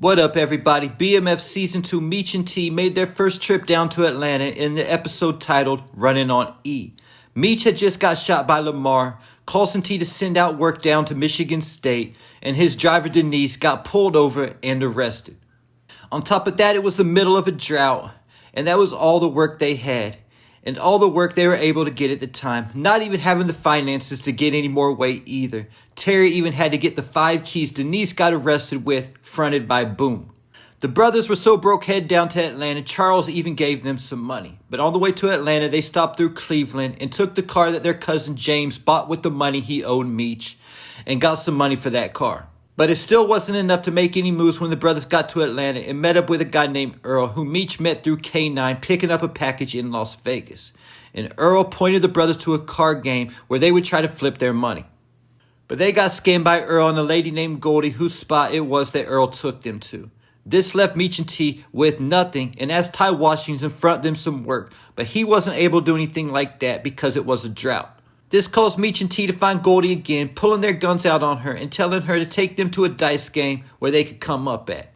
What up, everybody? BMF Season 2 Meech and T made their first trip down to Atlanta in the episode titled Running on E. Meech had just got shot by Lamar, causing T to send out work down to Michigan State, and his driver Denise got pulled over and arrested. On top of that, it was the middle of a drought, and that was all the work they had, and all the work they were able to get at the time, not even having the finances to get any more weight either. Terry even had to get the 5 keys Denise got arrested with, fronted by Boom. The brothers were so broke head down to Atlanta, Charles even gave them some money. But on the way to Atlanta, they stopped through Cleveland and took the car that their cousin James bought with the money he owed Meech, and got some money for that car. But it still wasn't enough to make any moves when the brothers got to Atlanta and met up with a guy named Earl, who Meech met through K9 picking up a package in Las Vegas. And Earl pointed the brothers to a card game where they would try to flip their money. But they got scammed by Earl and a lady named Goldie, whose spot it was that Earl took them to. This left Meech and T with nothing, and asked Ty Washington to front them some work, but he wasn't able to do anything like that because it was a drought. This caused Meech and T to find Goldie again, pulling their guns out on her and telling her to take them to a dice game where they could come up at.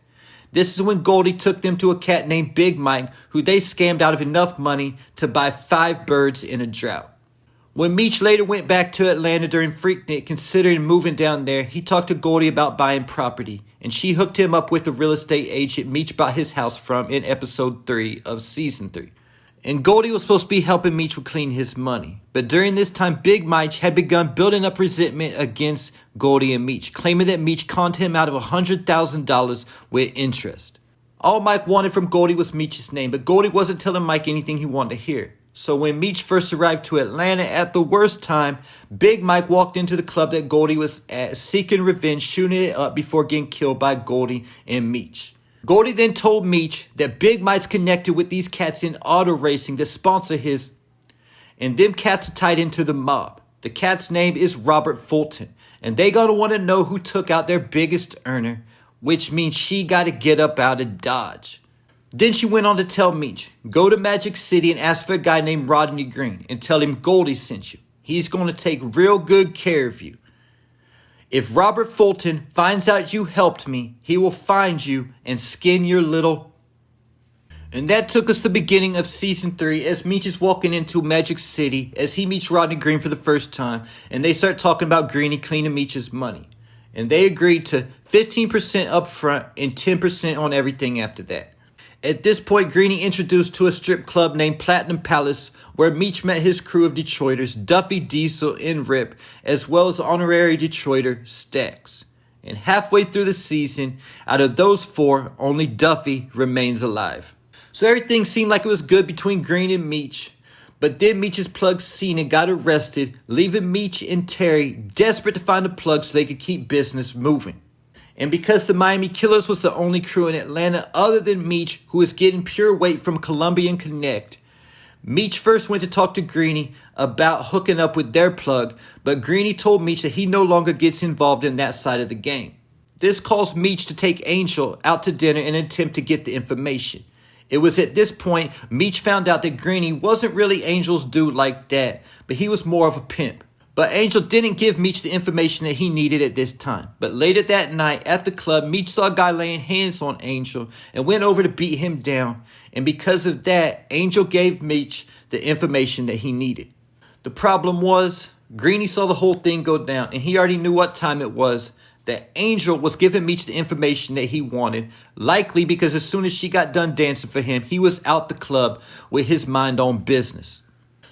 This is when Goldie took them to a cat named Big Mike, who they scammed out of enough money to buy 5 birds in a drought. When Meech later went back to Atlanta during Freaknik, considering moving down there, he talked to Goldie about buying property, and she hooked him up with the real estate agent Meech bought his house from in episode 3 of season 3. And Goldie was supposed to be helping Meech with clean his money. But during this time, Big Mike had begun building up resentment against Goldie and Meech, claiming that Meech conned him out of $100,000 with interest. All Mike wanted from Goldie was Meech's name, but Goldie wasn't telling Mike anything he wanted to hear. So when Meech first arrived to Atlanta at the worst time, Big Mike walked into the club that Goldie was at, seeking revenge, shooting it up before getting killed by Goldie and Meech. Goldie then told Meech that Big Mike's connected with these cats in auto racing that sponsor his, and them cats are tied into the mob. The cat's name is Robert Fulton, and they gonna want to know who took out their biggest earner, which means she gotta get up out of Dodge. Then she went on to tell Meech, go to Magic City and ask for a guy named Rodney Green and tell him Goldie sent you. He's gonna take real good care of you. If Robert Fulton finds out you helped me, he will find you and skin your little... And that took us to the beginning of season 3 as Meech is walking into Magic City as he meets Rodney Green for the first time, and they start talking about Greeney cleaning Meech's money. And they agreed to 15% up front and 10% on everything after that. At this point, Greeney introduced to a strip club named Platinum Palace, where Meech met his crew of Detroiters, Duffy, Diesel, and Rip, as well as honorary Detroiter, Stax. And halfway through the season, out of those 4, only Duffy remains alive. So everything seemed like it was good between Green and Meech, but then Meech's plug Cena got arrested, leaving Meech and Terry desperate to find a plug so they could keep business moving. And because the Miami Killers was the only crew in Atlanta other than Meech who was getting pure weight from Colombian Connect, Meech first went to talk to Greeney about hooking up with their plug, but Greeney told Meech that he no longer gets involved in that side of the game. This caused Meech to take Angel out to dinner in an attempt to get the information. It was at this point Meech found out that Greeney wasn't really Angel's dude like that, but he was more of a pimp. But Angel didn't give Meech the information that he needed at this time. But later that night at the club, Meech saw a guy laying hands on Angel and went over to beat him down. And because of that, Angel gave Meech the information that he needed. The problem was, Greeney saw the whole thing go down and he already knew what time it was. That Angel was giving Meech the information that he wanted, likely because as soon as she got done dancing for him, he was out the club with his mind on business.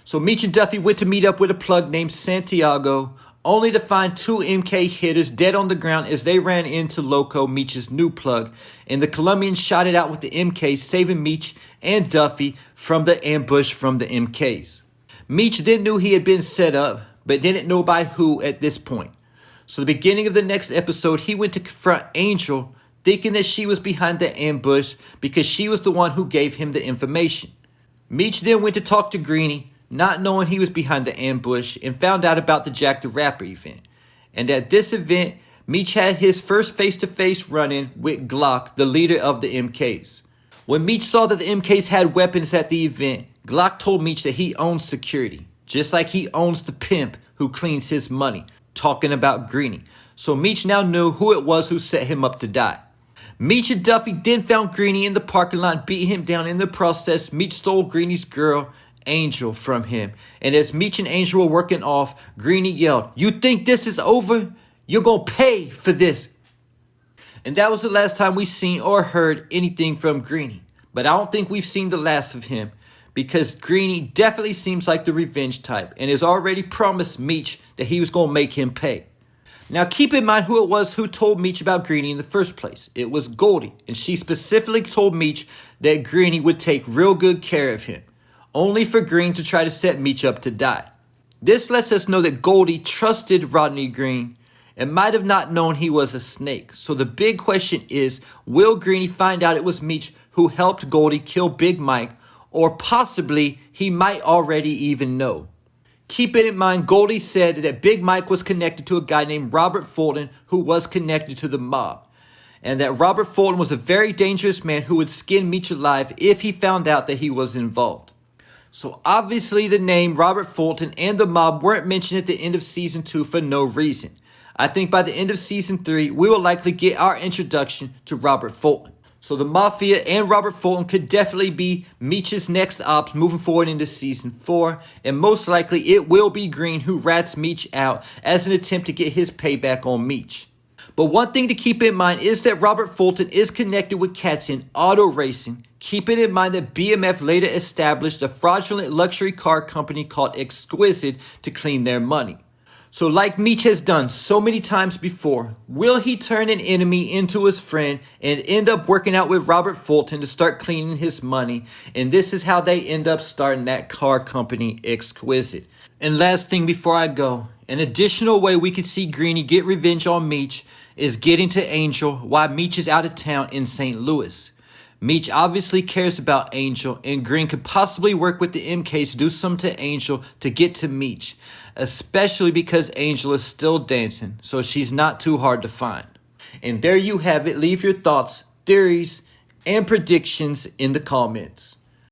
So Meech and Duffy went to meet up with a plug named Santiago, only to find 2 MK hitters dead on the ground as they ran into Loco, Meech's new plug, and the Colombians shot it out with the MKs, saving Meech and Duffy from the ambush from the MKs. Meech then knew he had been set up, but didn't know by who at this point. So the beginning of the next episode, he went to confront Angel, thinking that she was behind the ambush because she was the one who gave him the information. Meech then went to talk to Greeney, not knowing he was behind the ambush, and found out about the Jack the Rapper event. And at this event, Meech had his first face-to-face run-in with Glock, the leader of the MKs. When Meech saw that the MKs had weapons at the event, Glock told Meech that he owns security, just like he owns the pimp who cleans his money, talking about Greeney. So Meech now knew who it was who set him up to die. Meech and Duffy then found Greeney in the parking lot, beat him down. In the process, Meech stole Greeney's girl, Angel, from him. And as Meech and Angel were working off, Greeney yelled, "You think this is over? You're gonna pay for this." And that was the last time we seen or heard anything from Greeney. But I don't think we've seen the last of him, because Greeney definitely seems like the revenge type and has already promised Meech that he was gonna make him pay. Now keep in mind who it was who told Meech about Greeney in the first place. It was Goldie, and she specifically told Meech that Greeney would take real good care of him, only for Green to try to set Meech up to die. This lets us know that Goldie trusted Rodney Green and might have not known he was a snake. So the big question is, will Greeney find out it was Meech who helped Goldie kill Big Mike, or possibly he might already even know? Keep it in mind, Goldie said that Big Mike was connected to a guy named Robert Fulton, who was connected to the mob, and that Robert Fulton was a very dangerous man who would skin Meech alive if he found out that he was involved. So obviously the name Robert Fulton and the mob weren't mentioned at the end of Season 2 for no reason. I think by the end of Season 3, we will likely get our introduction to Robert Fulton. So the Mafia and Robert Fulton could definitely be Meech's next ops moving forward into Season 4. And most likely it will be Green who rats Meech out as an attempt to get his payback on Meech. But one thing to keep in mind is that Robert Fulton is connected with cats in auto racing. Keep it in mind that BMF later established a fraudulent luxury car company called Exquisite to clean their money. So like Meech has done so many times before, will he turn an enemy into his friend and end up working out with Robert Fulton to start cleaning his money? And this is how they end up starting that car company, Exquisite. And last thing before I go, an additional way we could see Greeney get revenge on Meech is getting to Angel while Meech is out of town in St. Louis. Meech obviously cares about Angel, and Green could possibly work with the MKs to do something to Angel to get to Meech, especially because Angel is still dancing, so she's not too hard to find. And there you have it. Leave your thoughts, theories, and predictions in the comments.